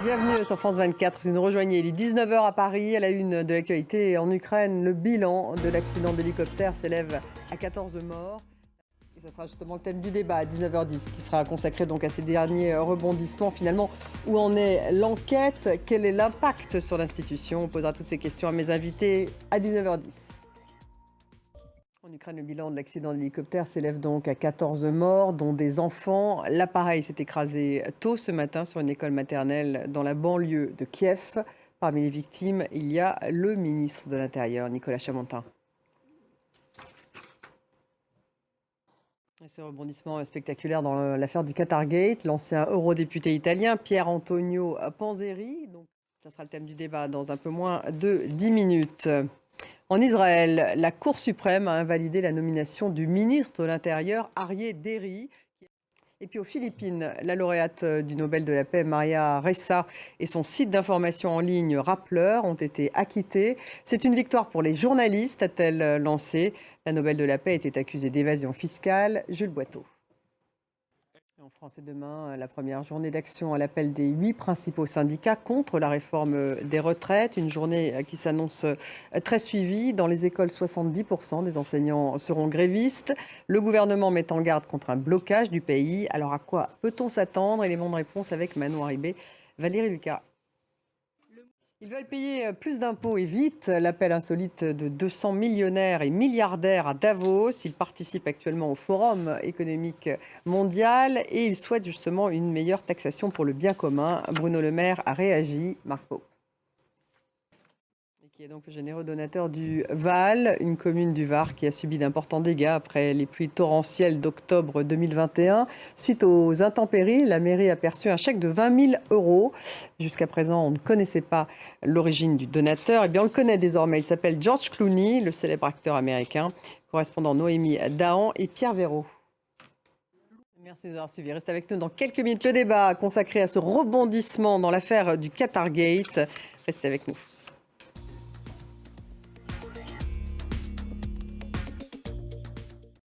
Bienvenue sur France 24. Vous nous rejoignez, il est 19h à Paris. À la une de l'actualité en Ukraine, le bilan de l'accident d'hélicoptère s'élève à 14 morts. Et ça sera justement le thème du débat à 19h10 qui sera consacré donc à ces derniers rebondissements. Finalement, où en est l'enquête? Quel est l'impact sur l'institution? On posera toutes ces questions à mes invités à 19h10. En Ukraine, le bilan de l'accident d'hélicoptère s'élève donc à 14 morts, dont des enfants. L'appareil s'est écrasé tôt ce matin sur une école maternelle dans la banlieue de Kiev. Parmi les victimes, il y a le ministre de l'Intérieur, Nicolas Chamontin. Et ce rebondissement spectaculaire dans l'affaire du Qatargate, l'ancien eurodéputé italien Pier Antonio Panzeri. Donc, ça sera le thème du débat dans un peu moins de 10 minutes. En Israël, la Cour suprême a invalidé la nomination du ministre de l'Intérieur, Aryeh Deri. Et puis aux Philippines, la lauréate du Nobel de la paix, Maria Ressa, et son site d'information en ligne Rappler ont été acquittés. C'est une victoire pour les journalistes, a-t-elle lancé. La Nobel de la paix était accusée d'évasion fiscale. Jules Boiteau. En France, c'est demain la première journée d'action à l'appel des 8 principaux syndicats contre la réforme des retraites. Une journée qui s'annonce très suivie. Dans les écoles, 70% des enseignants seront grévistes. Le gouvernement met en garde contre un blocage du pays. Alors à quoi peut-on s'attendre? Élément de réponse avec Manon Haribé, Valérie Lucas. Ils veulent payer plus d'impôts et vite. L'appel insolite de 200 millionnaires et milliardaires à Davos. Ils participent actuellement au Forum économique mondial et ils souhaitent justement une meilleure taxation pour le bien commun. Bruno Le Maire a réagi. Marc Pau. Qui est donc le généreux donateur du Val, une commune du Var qui a subi d'importants dégâts après les pluies torrentielles d'octobre 2021. Suite aux intempéries, la mairie a perçu un chèque de 20 000 €. Jusqu'à présent, on ne connaissait pas l'origine du donateur. Eh bien, on le connaît désormais. Il s'appelle George Clooney, le célèbre acteur américain. Correspondant Noémie Dahan et Pierre Véraud. Merci de nous avoir suivis. Restez avec nous dans quelques minutes. Le débat consacré à ce rebondissement dans l'affaire du Qatargate. Restez avec nous.